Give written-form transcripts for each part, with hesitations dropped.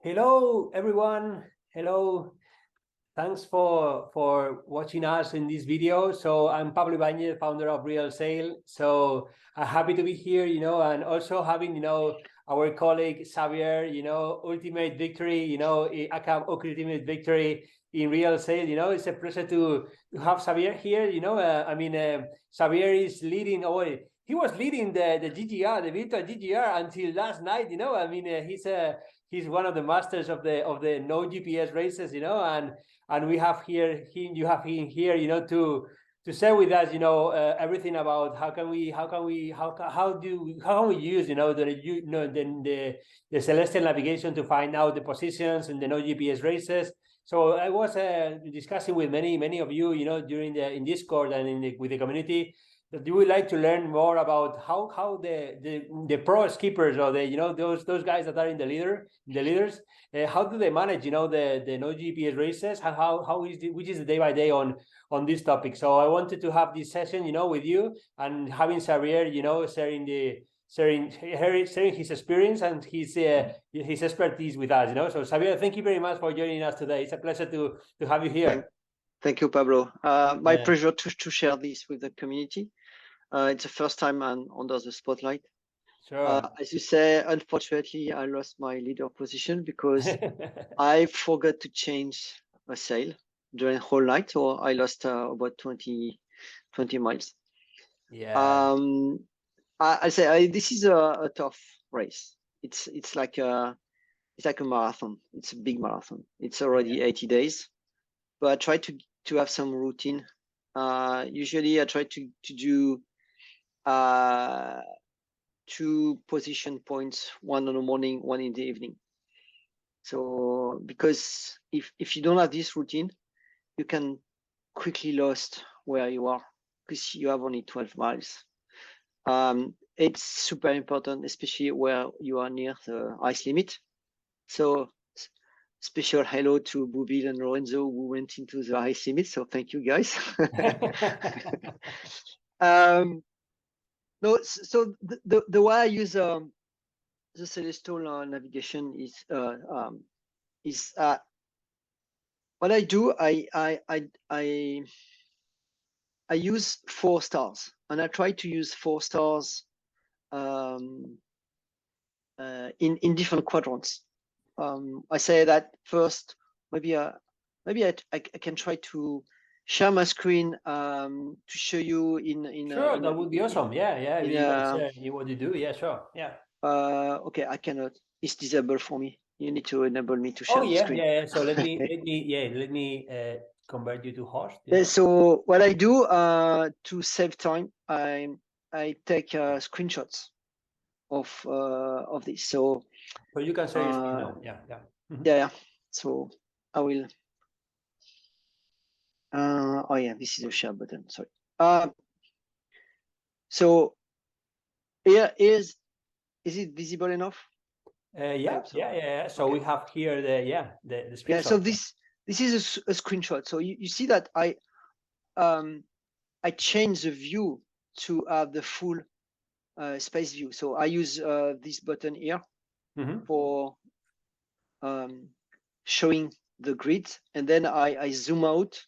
Hello, everyone. Hello. Thanks for watching us in this video. So I'm Pablo Ibañez, founder of Realsail. So I'm happy to be here, and also having, our colleague Xavier, ultimate victory, ACAM ultimate victory in Realsail. It's a pleasure to have Xavier here. Xavier is leading. Oh, he was leading the GGR, the virtual GGR until last night. He's one of the masters of the no GPS races, and we have here him. You have him here, to share with us, everything about how can we use, the celestial navigation to find out the positions in the no GPS races. So I was discussing with many of you, during in Discord and with the community, that you would like to learn more about how the pro skippers, or those guys that are in the leaders, how do they manage the no GPS races, and which is the day by day on this topic. So I wanted to have this session with you, and having Xavier sharing his experience and his expertise with us. So Xavier, thank you very much for joining us today. It's a pleasure to have you here. Thank you, Pablo. My pleasure to share this with the community. It's the first time I'm under the spotlight. Sure. As you say, unfortunately, I lost my leader position because I forgot to change a sail during whole night, so I lost about 20 miles. Yeah. I say this is a tough race. It's like a marathon. It's a big marathon. It's already 80 days, but I try to have some routine. Usually I try to do 2 position points, one in the morning, one in the evening. So because if you don't have this routine, you can quickly lost where you are because you have only 12 miles. It's super important, especially where you are near the ice limit. So special hello to Bubil and Lorenzo who went into the ice limit. So thank you guys. No, so the way I use the celestial navigation is what I do. I use 4 stars, and I try to use 4 stars in different quadrants. I say that first. Maybe I can try to share my screen to show you in sure, that would be awesome. Yeah. You can share what you do. Yeah, sure. Yeah. Okay, I cannot. It's disabled for me. You need to enable me to share the screen. Yeah. So let me convert you to host. So what I do to save time, I take screenshots of this. So you can share your screen now. Yeah. Mm-hmm. Yeah. So I will. Oh yeah, this is a share button. Sorry. So here is it visible enough? Yeah. So okay. We have here the screenshot. Yeah. So this is a screenshot. So you see that I change the view to have the full space view. So I use this button here for showing the grid, and then I zoom out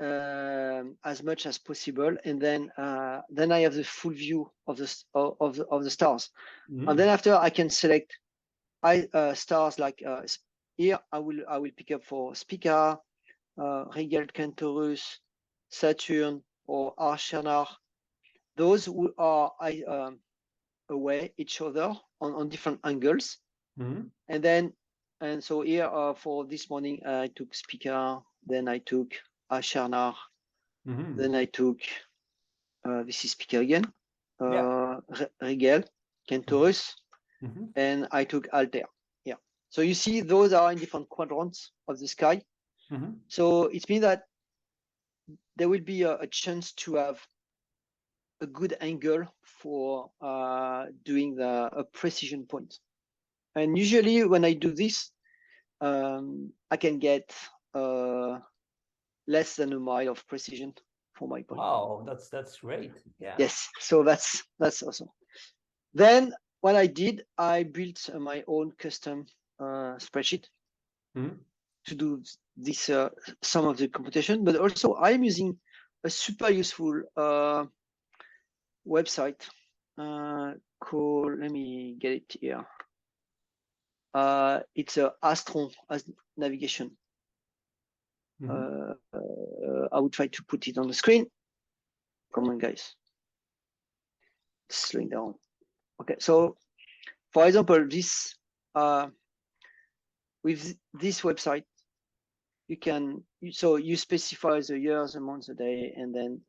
as much as possible, and then I have the full view of the stars, and then after I can select stars like here. I will pick up for Spica, Rigel, Centaurus, Saturn, or Archer. Those who are away each other on different angles, and so here for this morning I took Spica, then I took Archer, then I took this is Spica again, Rigel, Centaurus, and I took Altair. Yeah. So you see those are in different quadrants of the sky. So it means that there will be a chance to have a good angle for doing a precision point. And usually when I do this, I can get less than a mile of precision for my point. Wow, that's great. Yeah. Yes, so that's awesome. Then what I did, I built my own custom spreadsheet to do this some of the computation, but also I'm using a super useful website called, let me get it here. It's a Astron as navigation. I will try to put it on the screen. Come on, guys. Slowing down. Okay, so for example, this with this website, you can you specify the years, the months, the day, and then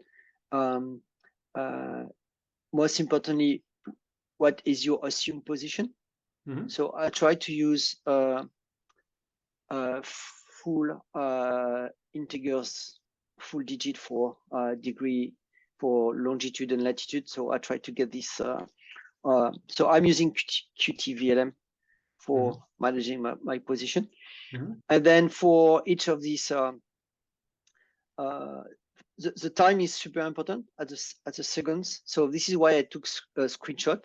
most importantly, what is your assumed position? So I try to use full integers, full digit for degree, for longitude and latitude. So I try to get this. So I'm using QTVLM for managing my position. And then for each of these, the time is super important at the seconds. So this is why I took a screenshot.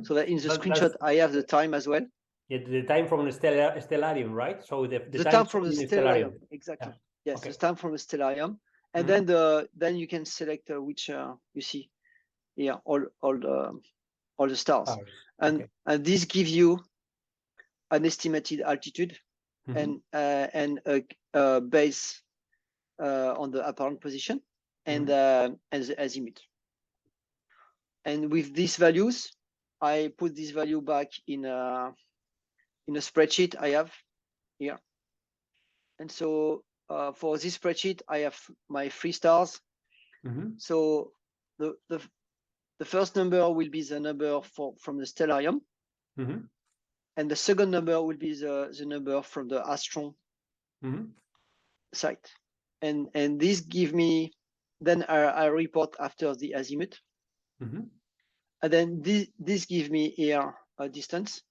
So that in the screenshot, I have the time as well. Yeah, the time from the stellarium, right? So the time from the stellarium, exactly. Yeah. Yes, okay. The time from the stellarium, and then you can select which you see here all the stars, and this gives you an estimated altitude and a base on the apparent position and the azimuth. And with these values, I put this value back in a spreadsheet I have here. And so for this spreadsheet, I have my 3 stars. So the first number will be the number from the stellarium. And the second number will be the number from the Astron site. And this give me, then I report after the azimuth. And then this give me here a distance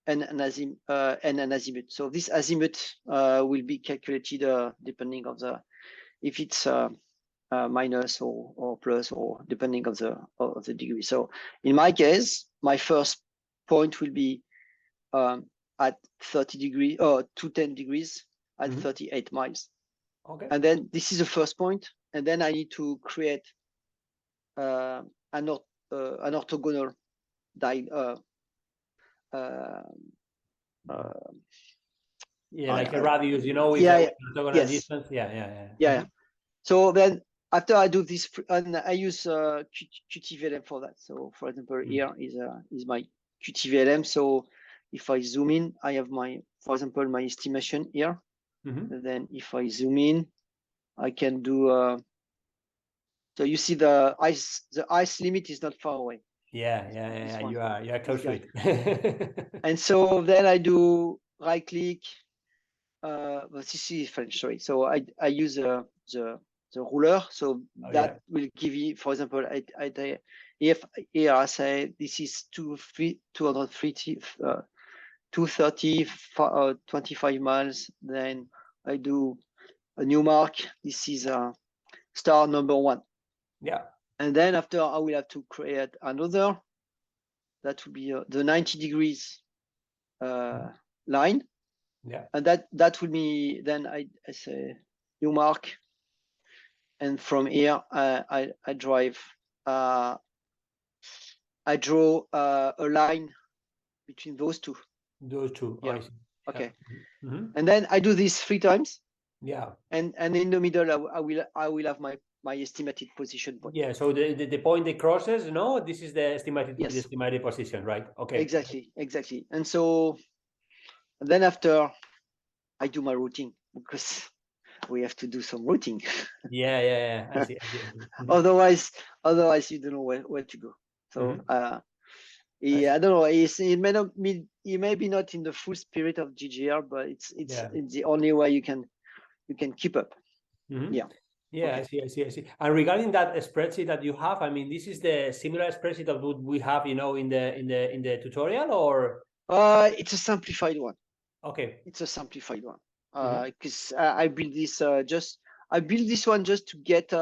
and an azimuth. So this azimuth will be calculated depending on if it's minus or plus, or depending on the degree. So in my case, my first point will be at 30 degrees or 210 degrees at 38 miles. Okay. And then this is the first point, and then I need to create an orthogonal like a radius, with orthogonal distance. Yeah. So then after I do this, and I use QTVLM for that. So for example, here is my QTVLM. So if I zoom in, I have for example, my estimation here. And then if I zoom in, I can do. So you see the ice limit is not far away. Yeah. You are close to it. And so then I do right click. But this is French, sorry. So I use the ruler. So that will give you, for example, if here I say this is 230, 25 miles, then I do a new mark. This is star number 1. Yeah. And then after I will have to create another. That will be the 90 degrees line. Yeah. And that will be, then I say new mark. And from here, I drive, I draw a line between those two. Those two. Yeah. Okay. And then I do this 3 times. Yeah. And in the middle, I will have my estimated position point. Yeah. So the point that crosses, this is the estimated the estimated position, right? Okay. Exactly. And so then after I do my routing, because we have to do some routing. Yeah. I see. Otherwise you don't know where to go. So I don't know. It may be not in the full spirit of GGR, but it's the only way you can keep up. Yeah. Yeah, okay. I see. And regarding that spreadsheet that you have, I mean, this is the similar spreadsheet that we have, in the tutorial, or? It's a simplified one. Okay. It's a simplified one. Because I built this this one just to get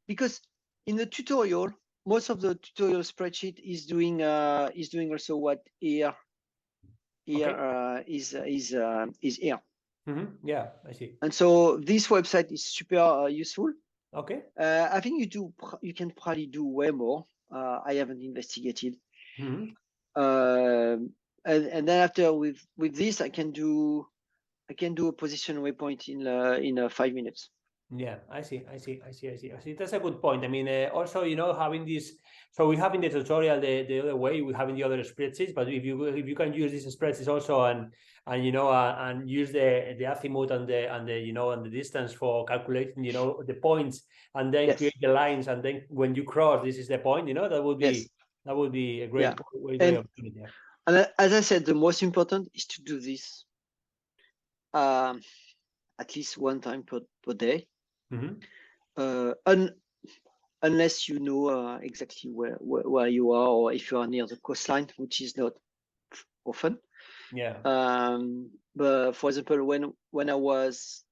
because in the tutorial, most of the tutorial spreadsheet is doing also what here here is here. Yeah, I see. And so this website is super useful. Okay. I think you can probably do way more. I haven't investigated. And then after with this, I can do a position waypoint in 5 minutes. Yeah, I see. That's a good point. I mean, also, having this, so we have in the tutorial the other way, we have in the other spreadsheets, but if you can use these spreadsheets also and and use the azimuth and the and the distance for calculating the points and then Yes. create the lines, and then when you cross, this is the point. That would be a great way of doing it. Yeah. And as I said, the most important is to do this at least one time per day. Unless you know exactly where you are, or if you are near the coastline, which is not often. Yeah. But for example, when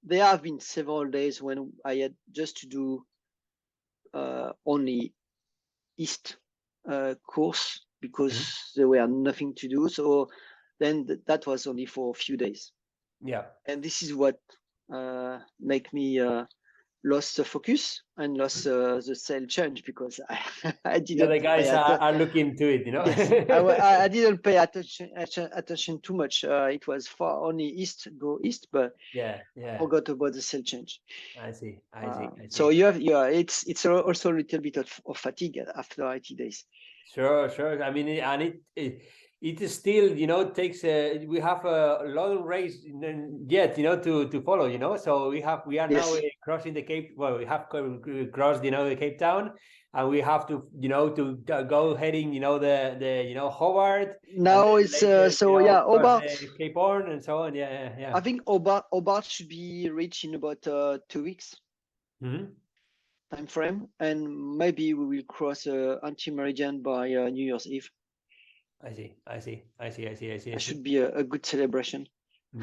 there have been several days when I had just to do only east course because there were nothing to do. So then that was only for a few days. Yeah. And this is what make me lost the focus and lost the sail change, because I didn't. The guys are looking to it, Yes, I didn't pay attention too much. It was far only go east, but yeah. forgot about the sail change. I see. So it's also a little bit of fatigue after 80 days. Sure. I mean, and it is still, takes we have a long race yet, to follow, so we are now crossing the Cape. Well, we have crossed, the Cape Town, and we have to, to go heading, the Hobart. Now it's Hobart, Cape Horn, and so on. Yeah. I think Hobart should be reached in about 2 weeks. Time frame, and maybe we will cross anti-meridian by New Year's Eve. I see. It should be a good celebration.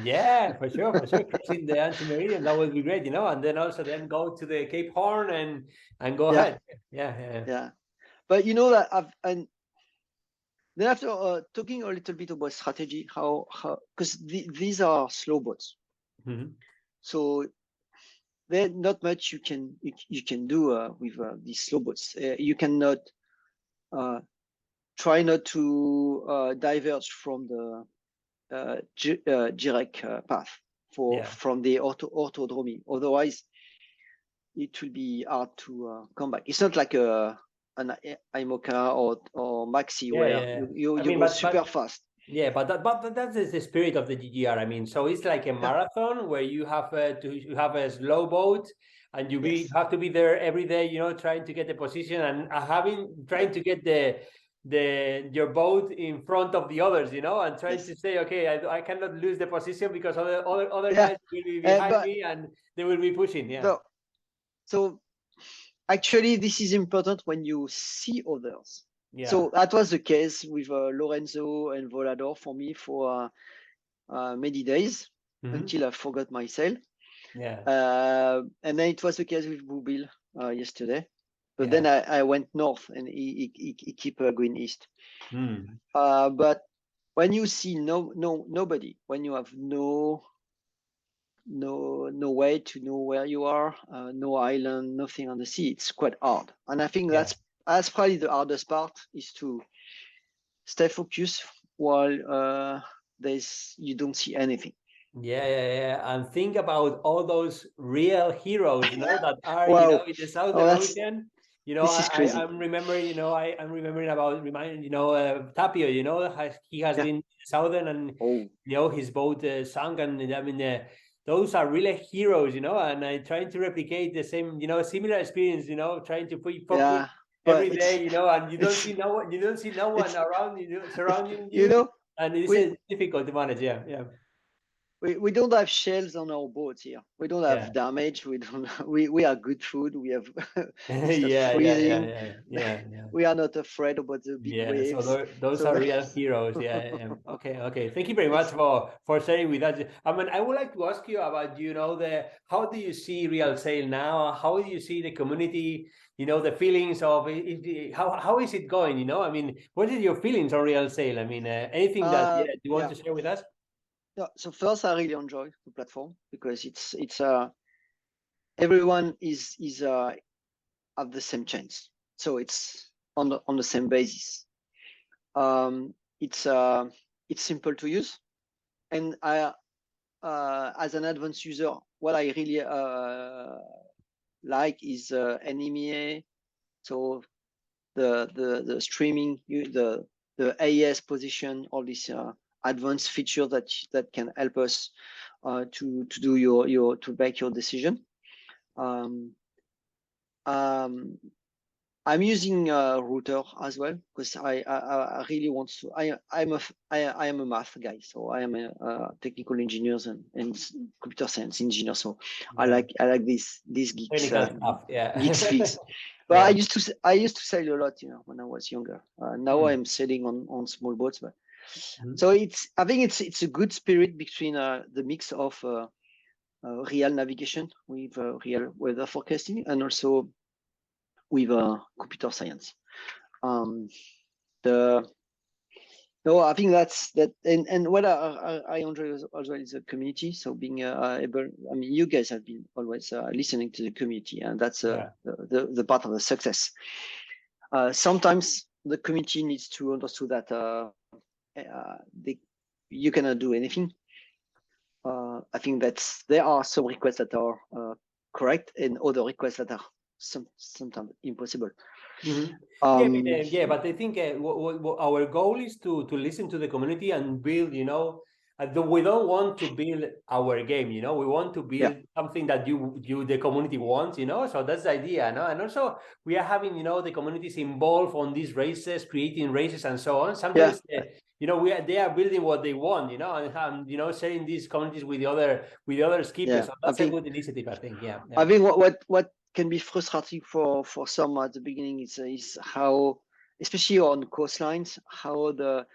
Yeah, for sure. Crossing the anti-meridian, that would be great, and then also go to the Cape Horn and go ahead. Yeah. But that and then after talking a little bit about strategy, how because these are slow boats, so there's not much you can do with these slow boats. You cannot try not to diverge from the direct path from the orthodromy. Otherwise, it will be hard to come back. It's not like an IMOCA or Maxi where you go super fast. Yeah, but that's the spirit of the GGR. I mean, so it's like a marathon where you have to have a slow boat, and you have to be there every day, trying to get the position and trying to get your boat in front of the others, and trying to say, okay, I cannot lose the position because other guys will be behind me and they will be pushing. So actually, this is important when you see others. Yeah. So that was the case with Lorenzo and Volador for me for many days until I forgot my sail. Yeah. And then it was the case with Boubil yesterday. But then I went north, and he keep going east. But when you see nobody, when you have no way to know where you are, no island, nothing on the sea, it's quite hard. And I think that's probably the hardest part, is to stay focused while you don't see anything. Yeah. And think about all those real heroes, that are, in the Southern Ocean. This is crazy. I'm remembering, I'm remembering about Tapio, he has been in the Southern, and his boat sunk, and I mean, those are really heroes, and I'm trying to replicate the same, similar experience, trying to put focus every day, and you don't see no one around surrounding you, and it's difficult to manage. We don't have shells on our boats here. We don't have damage. We are good food. We have freezing. We are not afraid about the big waves. So those are real heroes. Okay. Thank you very much for sharing with us. I mean, I would like to ask you about how do you see Realsail now? How do you see the community? you know, the feelings of how is it going? You know, I mean, what is your feelings on Realsail? I mean, anything that you want to share with us? Yeah. So first, I really enjoy the platform because it's everyone is at the same chance, so it's on the same basis. It's simple to use, and I as an advanced user, what I really like is NMEA, so the streaming, the AES position, all these advanced features that can help us to do your to make your decision. I'm using router as well because I really want to. I am a math guy, so I am a technical engineer and computer science engineer. So I like these geeks stuff, geek speaks. But Yeah. I used to sail a lot, you know, when I was younger. Now I'm sailing on small boats, but so I think it's a good spirit between the mix of real navigation with real weather forecasting and also with computer science. No, I think that's that, and what I enjoy as well is the community. So being able, I mean, you guys have been always listening to the community, and that's the part of the success. Sometimes the community needs to understand that you cannot do anything. I think there are some requests that are correct and other requests that are sometimes impossible. Yeah, but I think our goal is to listen to the community and build, you know, we don't want to build our game, you know, we want to build something that the community wants, you know, so that's the idea, no? And also we are having, you know, the communities involved on these races, creating races and so on. Sometimes you know, they are building what they want, you know, and you know, sharing these communities with the other skippers. So that's a good initiative, I think. I think what can be frustrating for some at the beginning is how, especially on coastlines, how the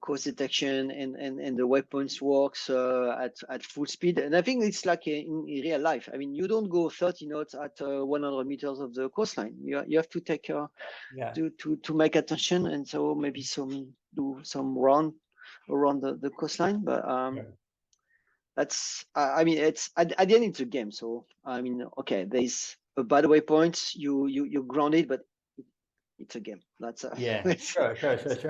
coast detection and the weapons works at full speed. And I think it's like in real life. I mean, you don't go 30 knots at 100 meters of the coastline. You have to take to make attention, and so maybe do some run around the coastline. But that's I mean, it's at the end it's a game. So I mean, okay, there's a bad waypoint, you're grounded, but it's a game. That's sure.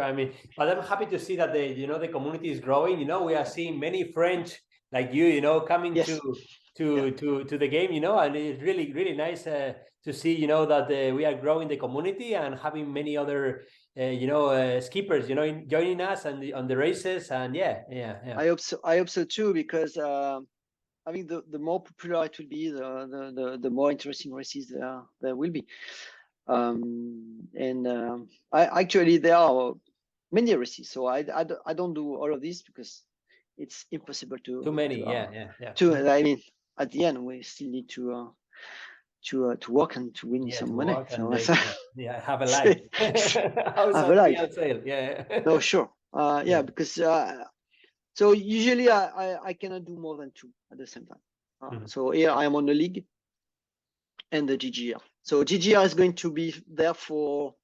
I mean, but I'm happy to see that the community is growing. You know, we are seeing many French like you know, coming to the game, you know, and it's really nice to see, you know, that we are growing the community and having many other skippers, you know, joining us and on the races. And I hope so too, because I think the more popular it will be, the more interesting races there will be. Actually there are many races, so I don't do all of this because it's impossible to too many. I mean, at the end we still need to work and to win some money. So have a life. Have a life. No, sure. Because so usually I cannot do more than 2 at the same time. So here I am on the league and the GGR. So GGR is going to be there for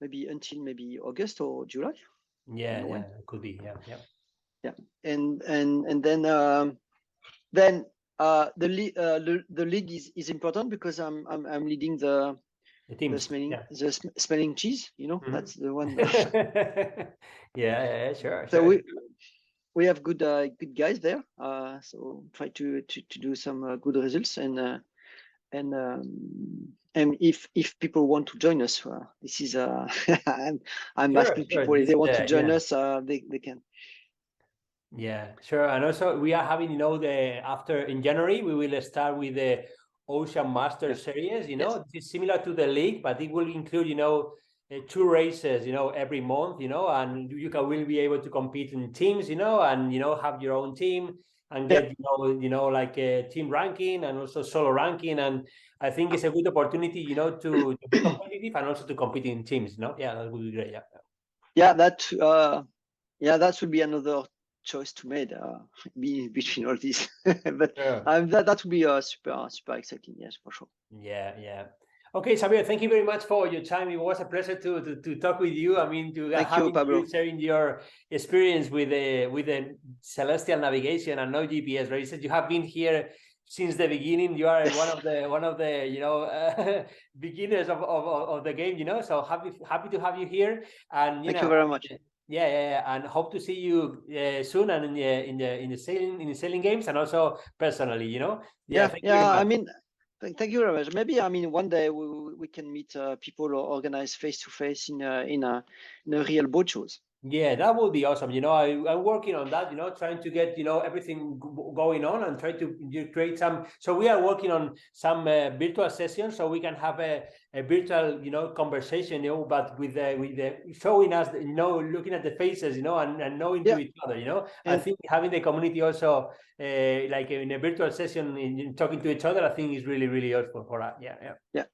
until maybe August or July. It could be. And then the league is important because I'm leading the smelling cheese. You know, that's the one. Sure. So we have good guys there. So try to do some good results and if people want to join us, this is I'm asking people if they want to join us, they can. Yeah, sure. And also we are having, you know, after in January we will start with the Ocean Master Series. You know, it's similar to the league, but it will include, you know, 2 races, you know, every month, you know, and will be able to compete in teams, you know, and you know, have your own team and get you know like a team ranking and also solo ranking. And I think it's a good opportunity, you know, to be competitive and also to compete in teams. You know, that would be great. That would be another choice to make between all these. But that would be super exciting. Yes, for sure. Yeah. Okay, Xavier, thank you very much for your time. It was a pleasure to talk with you. I mean, Thank you, Pablo. sharing your experience with the celestial navigation and no GPS. Right? You said you have been here since the beginning. You are one of the beginners of the game. So happy to have you here. And thank you very much. Yeah, and hope to see you soon and in the sailing games and also personally. Yeah, thank you very much. I mean. Thank you very much. Maybe one day we can meet people or organize face to face in a real boat shows. Yeah, that would be awesome. I'm working on that, trying to get, everything going on and try to create some. So we are working on some virtual sessions so we can have a virtual, conversation, but with the showing us, looking at the faces, and knowing to each other, I think having the community also like in a virtual session in talking to each other, I think is really, really useful for that. Yeah.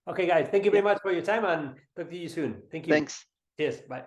Okay, guys, thank you very much for your time and talk to you soon. Thank you. Thanks. Cheers. Bye.